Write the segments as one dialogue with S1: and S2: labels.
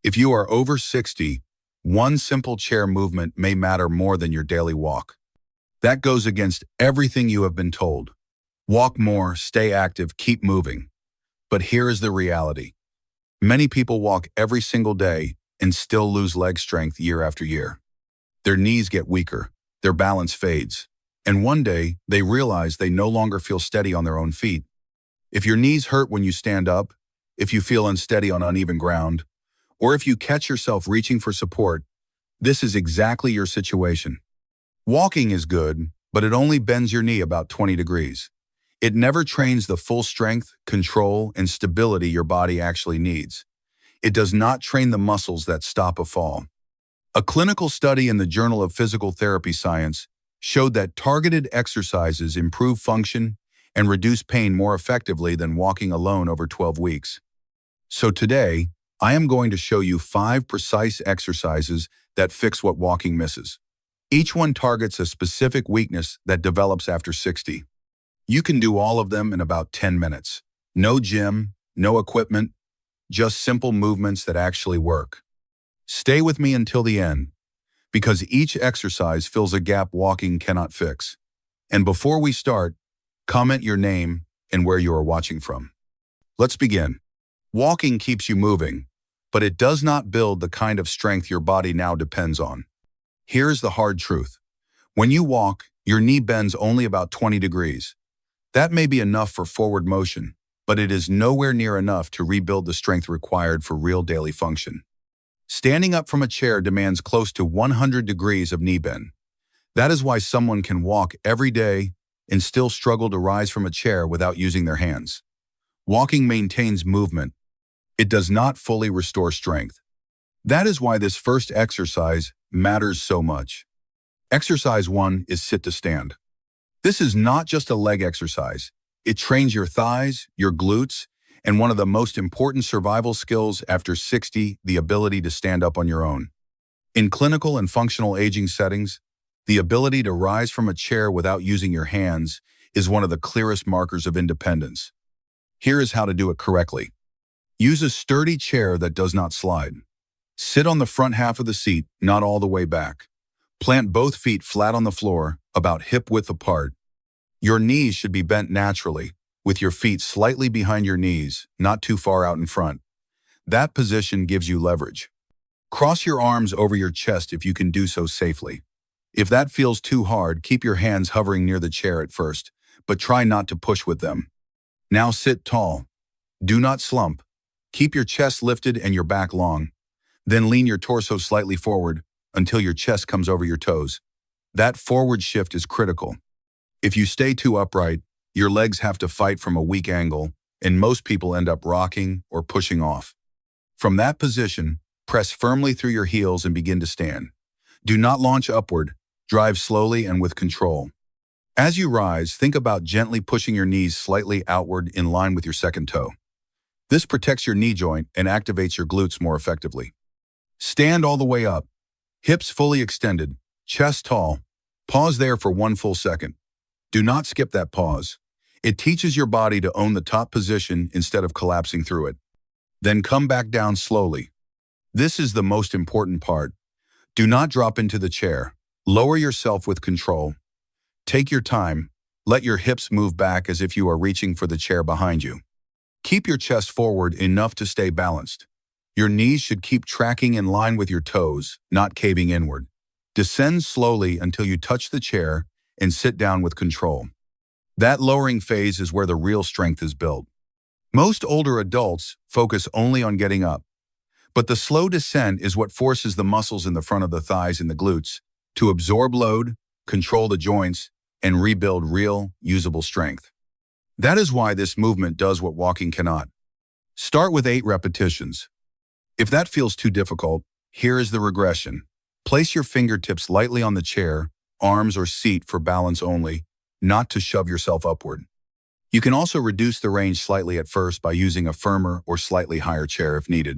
S1: If you are over 60, one simple chair movement may matter more than your daily walk. That goes against everything you have been told. Walk more, stay active, keep moving. But here is the reality. Many people walk every single day and still lose leg strength year after year. Their knees get weaker, their balance fades, and one day they realize they no longer feel steady on their own feet. If your knees hurt when you stand up, if you feel unsteady on uneven ground, or if you catch yourself reaching for support, this is exactly your situation. Walking is good, but it only bends your knee about 20 degrees. It never trains the full strength, control, and stability your body actually needs. It does not train the muscles that stop a fall. A clinical study in the Journal of Physical Therapy Science showed that targeted exercises improve function and reduce pain more effectively than walking alone over 12 weeks. So today, I am going to show you 5 precise exercises that fix what walking misses. Each one targets a specific weakness that develops after 60. You can do all of them in about 10 minutes. No gym, no equipment, just simple movements that actually work. Stay with me until the end, because each exercise fills a gap walking cannot fix. And before we start, comment your name and where you are watching from. Let's begin. Walking keeps you moving, but it does not build the kind of strength your body now depends on. Here's the hard truth. When you walk, your knee bends only about 20 degrees. That may be enough for forward motion, but it is nowhere near enough to rebuild the strength required for real daily function. Standing up from a chair demands close to 100 degrees of knee bend. That is why someone can walk every day and still struggle to rise from a chair without using their hands. Walking maintains movement. It does not fully restore strength. That is why this first exercise matters so much. Exercise 1 is sit to stand. This is not just a leg exercise. It trains your thighs, your glutes, and one of the most important survival skills after 60, the ability to stand up on your own. In clinical and functional aging settings, the ability to rise from a chair without using your hands is one of the clearest markers of independence. Here is how to do it correctly. Use a sturdy chair that does not slide. Sit on the front half of the seat, not all the way back. Plant both feet flat on the floor, about hip width apart. Your knees should be bent naturally, with your feet slightly behind your knees, not too far out in front. That position gives you leverage. Cross your arms over your chest if you can do so safely. If that feels too hard, keep your hands hovering near the chair at first, but try not to push with them. Now sit tall. Do not slump. Keep your chest lifted and your back long. Then lean your torso slightly forward until your chest comes over your toes. That forward shift is critical. If you stay too upright, your legs have to fight from a weak angle, and most people end up rocking or pushing off. From that position, press firmly through your heels and begin to stand. Do not launch upward. Drive slowly and with control. As you rise, think about gently pushing your knees slightly outward in line with your second toe. This protects your knee joint and activates your glutes more effectively. Stand all the way up. Hips fully extended, chest tall. Pause there for 1 full second. Do not skip that pause. It teaches your body to own the top position instead of collapsing through it. Then come back down slowly. This is the most important part. Do not drop into the chair. Lower yourself with control. Take your time. Let your hips move back as if you are reaching for the chair behind you. Keep your chest forward enough to stay balanced. Your knees should keep tracking in line with your toes, not caving inward. Descend slowly until you touch the chair and sit down with control. That lowering phase is where the real strength is built. Most older adults focus only on getting up, but the slow descent is what forces the muscles in the front of the thighs and the glutes to absorb load, control the joints, and rebuild real, usable strength. That is why this movement does what walking cannot. Start with 8 repetitions. If that feels too difficult, here is the regression. Place your fingertips lightly on the chair, arms or seat for balance only, not to shove yourself upward. You can also reduce the range slightly at first by using a firmer or slightly higher chair if needed.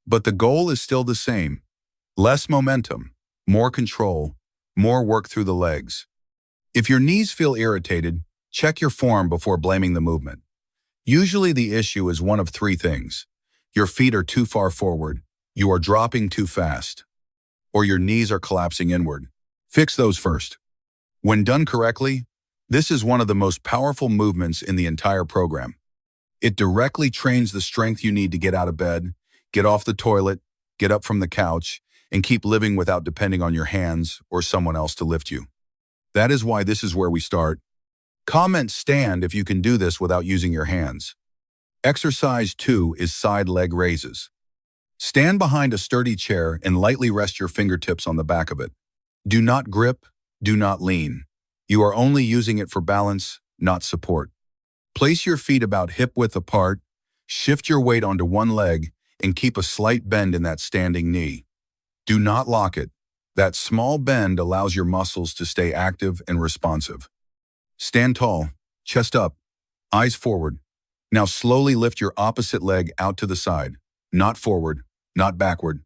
S1: But the goal is still the same. Less momentum, more control, more work through the legs. If your knees feel irritated, check your form before blaming the movement. Usually the issue is one of 3 things. Your feet are too far forward, You are dropping too fast, or your knees are collapsing inward. Fix those first. When done correctly, this is one of the most powerful movements in the entire program. It directly trains the strength you need to get out of bed, get off the toilet, get up from the couch, and keep living without depending on your hands or someone else to lift you. That is why this is where we start. Comment stand if you can do this without using your hands. Exercise 2 is side leg raises. Stand behind a sturdy chair and lightly rest your fingertips on the back of it. Do not grip, do not lean. You are only using it for balance, not support. Place your feet about hip-width apart, shift your weight onto one leg, and keep a slight bend in that standing knee. Do not lock it. That small bend allows your muscles to stay active and responsive. Stand tall, chest up, eyes forward. Now slowly lift your opposite leg out to the side, not forward, not backward,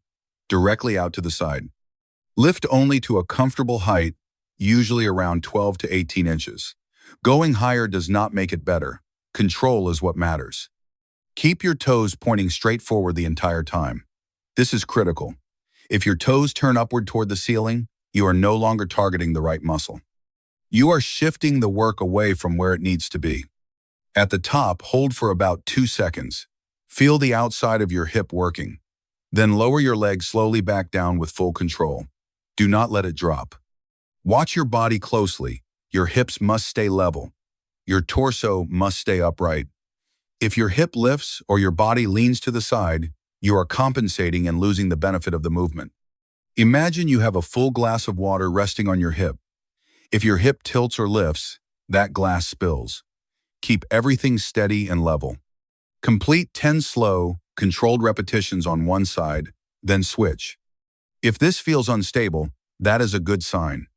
S1: directly out to the side. Lift only to a comfortable height, usually around 12 to 18 inches. Going higher does not make it better. Control is what matters. Keep your toes pointing straight forward the entire time. This is critical. If your toes turn upward toward the ceiling, you are no longer targeting the right muscle. You are shifting the work away from where it needs to be. At the top, hold for about 2 seconds. Feel the outside of your hip working. Then lower your leg slowly back down with full control. Do not let it drop. Watch your body closely. Your hips must stay level. Your torso must stay upright. If your hip lifts or your body leans to the side, you are compensating and losing the benefit of the movement. Imagine you have a full glass of water resting on your hip. If your hip tilts or lifts, that glass spills. Keep everything steady and level. Complete 10 slow, controlled repetitions on one side, then switch. If this feels unstable, that is a good sign.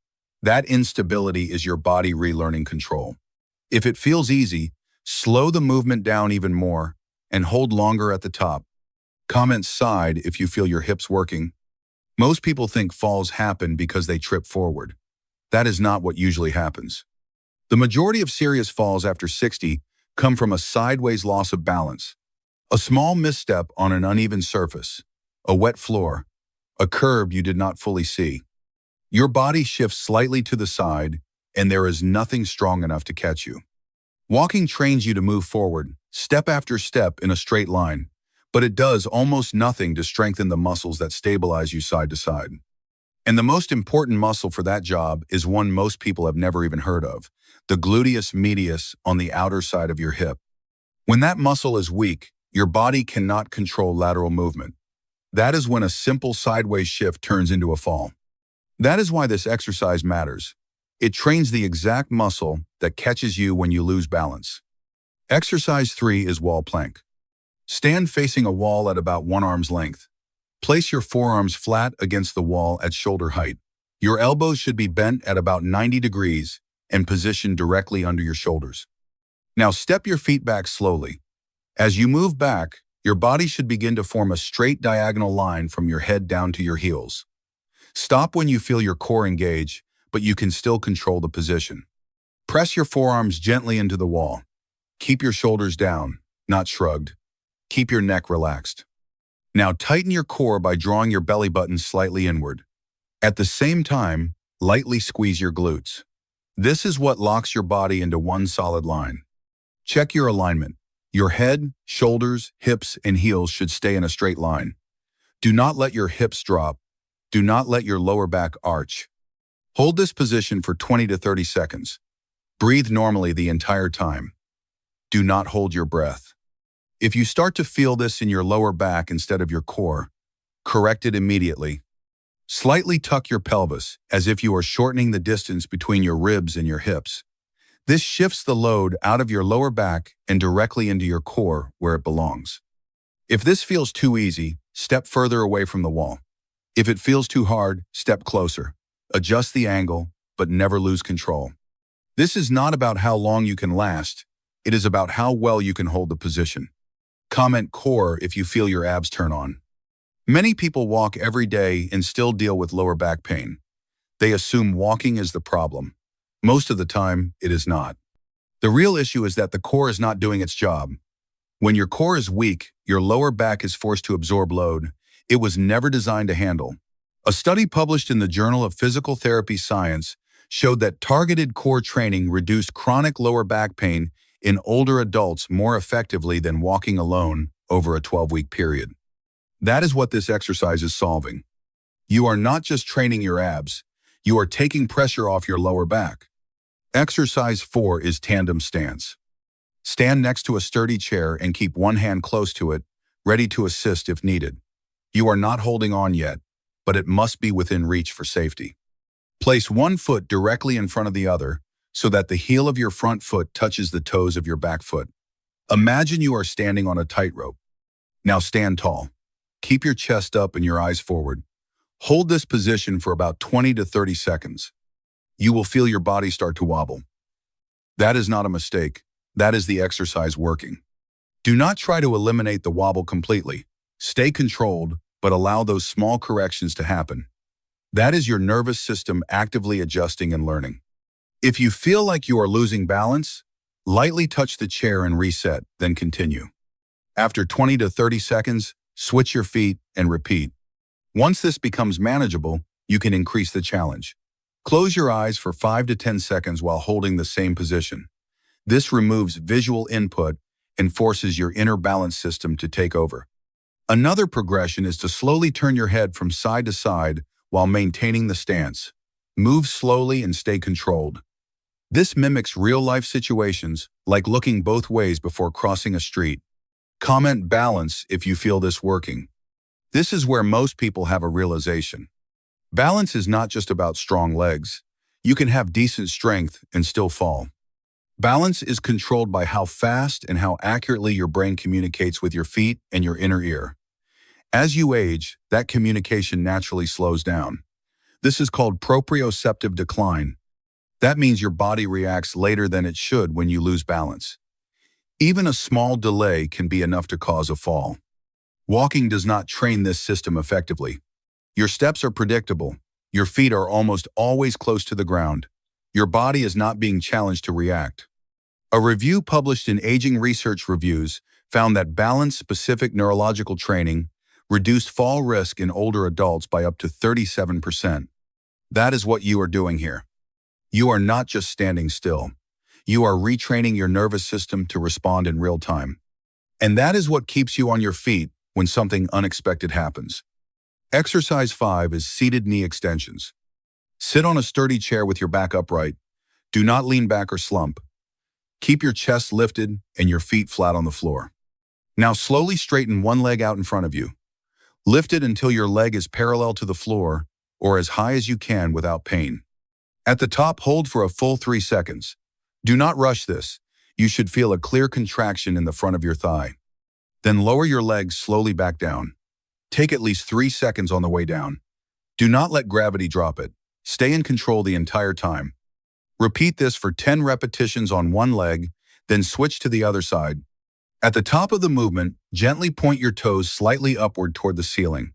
S1: That instability is your body relearning control. If it feels easy, slow the movement down even more and hold longer at the top. Comment side if you feel your hips working. Most people think falls happen because they trip forward. That is not what usually happens. The majority of serious falls after 60 come from a sideways loss of balance. A small misstep on an uneven surface, a wet floor, a curb you did not fully see. Your body shifts slightly to the side, and there is nothing strong enough to catch you. Walking trains you to move forward, step after step in a straight line, but it does almost nothing to strengthen the muscles that stabilize you side to side. And the most important muscle for that job is one most people have never even heard of, the gluteus medius on the outer side of your hip. When that muscle is weak, your body cannot control lateral movement. That is when a simple sideways shift turns into a fall. That is why this exercise matters. It trains the exact muscle that catches you when you lose balance. Exercise 3 is wall plank. Stand facing a wall at about one arm's length. Place your forearms flat against the wall at shoulder height. Your elbows should be bent at about 90 degrees and positioned directly under your shoulders. Now step your feet back slowly. As you move back, your body should begin to form a straight diagonal line from your head down to your heels. Stop when you feel your core engage, but you can still control the position. Press your forearms gently into the wall. Keep your shoulders down, not shrugged. Keep your neck relaxed. Now tighten your core by drawing your belly button slightly inward. At the same time, lightly squeeze your glutes. This is what locks your body into one solid line. Check your alignment. Your head, shoulders, hips, and heels should stay in a straight line. Do not let your hips drop. Do not let your lower back arch. Hold this position for 20 to 30 seconds. Breathe normally the entire time. Do not hold your breath. If you start to feel this in your lower back instead of your core, correct it immediately. Slightly tuck your pelvis as if you are shortening the distance between your ribs and your hips. This shifts the load out of your lower back and directly into your core where it belongs. If this feels too easy, step further away from the wall. If it feels too hard, step closer. Adjust the angle, but never lose control. This is not about how long you can last. It is about how well you can hold the position. Comment core if you feel your abs turn on. Many people walk every day and still deal with lower back pain. They assume walking is the problem. Most of the time, it is not. The real issue is that the core is not doing its job. When your core is weak, your lower back is forced to absorb load. It was never designed to handle. A study published in the Journal of Physical Therapy Science showed that targeted core training reduced chronic lower back pain in older adults more effectively than walking alone over a 12-week period. That is what this exercise is solving. You are not just training your abs, you are taking pressure off your lower back. Exercise 4 is tandem stance. Stand next to a sturdy chair and keep one hand close to it, ready to assist if needed. You are not holding on yet, but it must be within reach for safety. Place one foot directly in front of the other so that the heel of your front foot touches the toes of your back foot. Imagine you are standing on a tightrope. Now stand tall. Keep your chest up and your eyes forward. Hold this position for about 20 to 30 seconds. You will feel your body start to wobble. That is not a mistake. That is the exercise working. Do not try to eliminate the wobble completely. Stay controlled, but allow those small corrections to happen. That is your nervous system actively adjusting and learning. If you feel like you are losing balance, lightly touch the chair and reset, then continue. After 20 to 30 seconds, switch your feet and repeat. Once this becomes manageable, you can increase the challenge. Close your eyes for 5 to 10 seconds while holding the same position. This removes visual input and forces your inner balance system to take over. Another progression is to slowly turn your head from side to side while maintaining the stance. Move slowly and stay controlled. This mimics real-life situations, like looking both ways before crossing a street. Comment balance if you feel this working. This is where most people have a realization. Balance is not just about strong legs. You can have decent strength and still fall. Balance is controlled by how fast and how accurately your brain communicates with your feet and your inner ear. As you age, that communication naturally slows down. This is called proprioceptive decline. That means your body reacts later than it should when you lose balance. Even a small delay can be enough to cause a fall. Walking does not train this system effectively. Your steps are predictable. Your feet are almost always close to the ground. Your body is not being challenged to react. A review published in Aging Research Reviews found that balance-specific neurological training reduced fall risk in older adults by up to 37%. That is what you are doing here. You are not just standing still. You are retraining your nervous system to respond in real time. And that is what keeps you on your feet when something unexpected happens. Exercise 5 is seated knee extensions. Sit on a sturdy chair with your back upright. Do not lean back or slump. Keep your chest lifted and your feet flat on the floor. Now slowly straighten one leg out in front of you. Lift it until your leg is parallel to the floor or as high as you can without pain. At the top, hold for a full 3 seconds. Do not rush this. You should feel a clear contraction in the front of your thigh. Then lower your legs slowly back down. Take at least 3 seconds on the way down. Do not let gravity drop it. Stay in control the entire time. Repeat this for 10 repetitions on one leg, then switch to the other side. At the top of the movement, gently point your toes slightly upward toward the ceiling.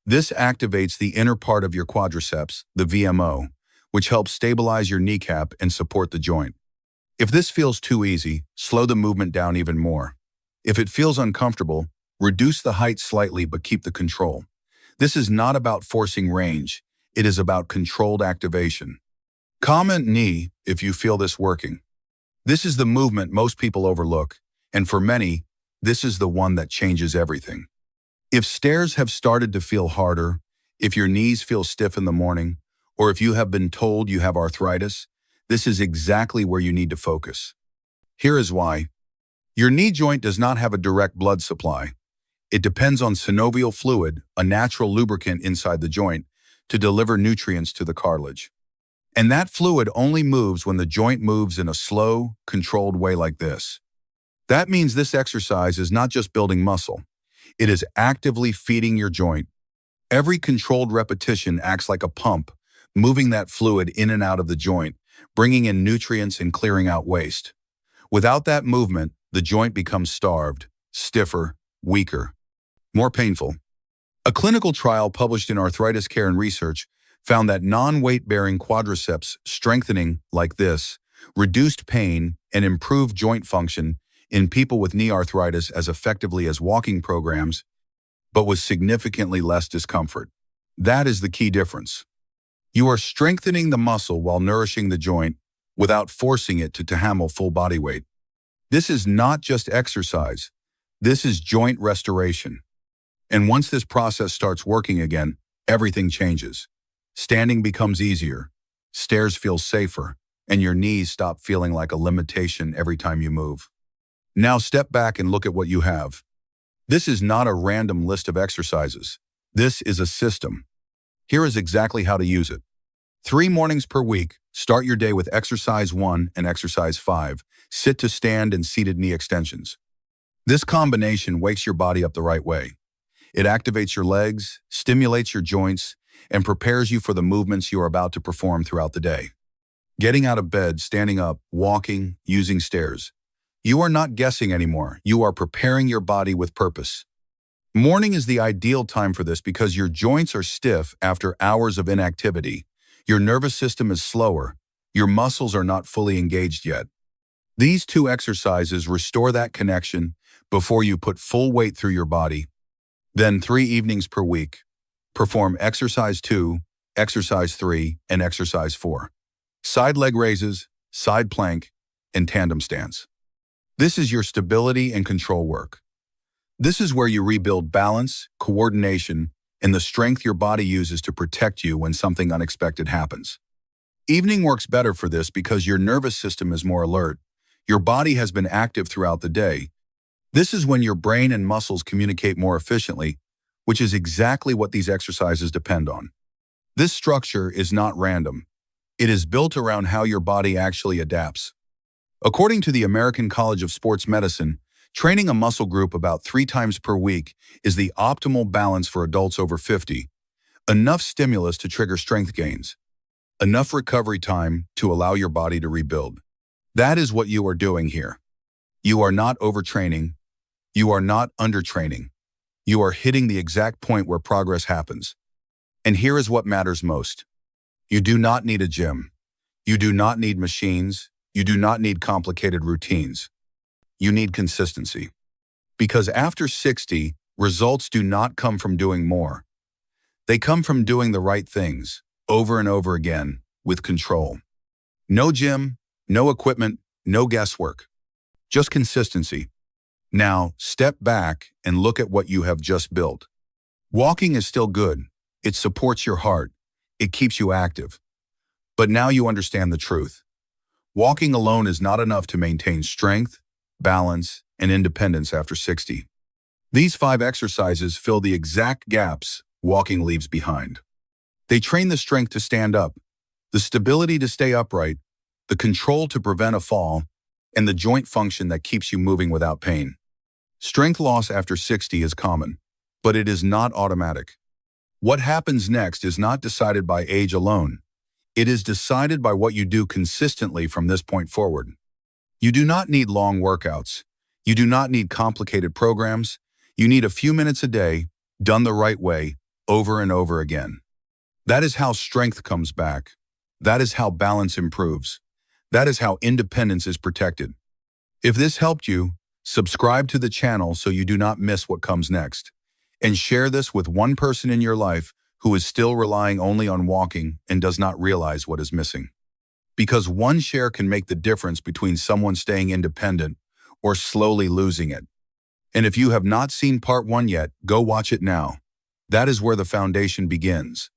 S1: This activates the inner part of your quadriceps, the VMO, which helps stabilize your kneecap and support the joint. If this feels too easy, slow the movement down even more. If it feels uncomfortable, reduce the height slightly but keep the control. This is not about forcing range. It is about controlled activation. Comment knee if you feel this working. This is the movement most people overlook, and for many, this is the one that changes everything. If stairs have started to feel harder, if your knees feel stiff in the morning, or if you have been told you have arthritis, this is exactly where you need to focus. Here is why. Your knee joint does not have a direct blood supply. It depends on synovial fluid, a natural lubricant inside the joint, to deliver nutrients to the cartilage. And that fluid only moves when the joint moves in a slow, controlled way like this. That means this exercise is not just building muscle. It is actively feeding your joint. Every controlled repetition acts like a pump, moving that fluid in and out of the joint, bringing in nutrients and clearing out waste. Without that movement, the joint becomes starved, stiffer, weaker, more painful. A clinical trial published in Arthritis Care and Research found that non-weight-bearing quadriceps strengthening like this reduced pain and improved joint function in people with knee arthritis as effectively as walking programs. but with significantly less discomfort. That is the key difference. You are strengthening the muscle while nourishing the joint without forcing it to handle full body weight. This is not just exercise. This is joint restoration. And once this process starts working again, everything changes. Standing becomes easier, stairs feel safer, and your knees stop feeling like a limitation every time you move. Now step back and look at what you have. This is not a random list of exercises. This is a system. Here is exactly how to use it. 3 mornings per week, start your day with exercise 1 and exercise 5, sit to stand and seated knee extensions. This combination wakes your body up the right way. It activates your legs, stimulates your joints, and prepares you for the movements you are about to perform throughout the day. Getting out of bed, standing up, walking, using stairs. You are not guessing anymore. You are preparing your body with purpose. Morning is the ideal time for this because your joints are stiff after hours of inactivity. Your nervous system is slower. Your muscles are not fully engaged yet. These 2 exercises restore that connection before you put full weight through your body. Then 3 evenings per week. Perform exercise 2, exercise 3, and exercise 4. Side leg raises, side plank, and tandem stance. This is your stability and control work. This is where you rebuild balance, coordination, and the strength your body uses to protect you when something unexpected happens. Evening works better for this because your nervous system is more alert. Your body has been active throughout the day. This is when your brain and muscles communicate more efficiently, which is exactly what these exercises depend on. This structure is not random. It is built around how your body actually adapts. According to the American College of Sports Medicine, training a muscle group about 3 times per week is the optimal balance for adults over 50. Enough stimulus to trigger strength gains. Enough recovery time to allow your body to rebuild. That is what you are doing here. You are not overtraining. You are not undertraining. You are hitting the exact point where progress happens. And here is what matters most. You do not need a gym. You do not need machines. You do not need complicated routines. You need consistency. Because after 60, results do not come from doing more. They come from doing the right things, over and over again, with control. No gym, no equipment, no guesswork. Just consistency. Now, step back and look at what you have just built. Walking is still good. It supports your heart. It keeps you active. But now you understand the truth. Walking alone is not enough to maintain strength, balance, and independence after 60. These 5 exercises fill the exact gaps walking leaves behind. They train the strength to stand up, the stability to stay upright, the control to prevent a fall, and the joint function that keeps you moving without pain. Strength loss after 60 is common, but it is not automatic. What happens next is not decided by age alone. It is decided by what you do consistently from this point forward. You do not need long workouts. You do not need complicated programs. You need a few minutes a day, done the right way, over and over again. That is how strength comes back. That is how balance improves. That is how independence is protected. If this helped you, subscribe to the channel so you do not miss what comes next. And share this with one person in your life who is still relying only on walking and does not realize what is missing. Because one share can make the difference between someone staying independent or slowly losing it. And if you have not seen part 1 yet, go watch it now. That is where the foundation begins.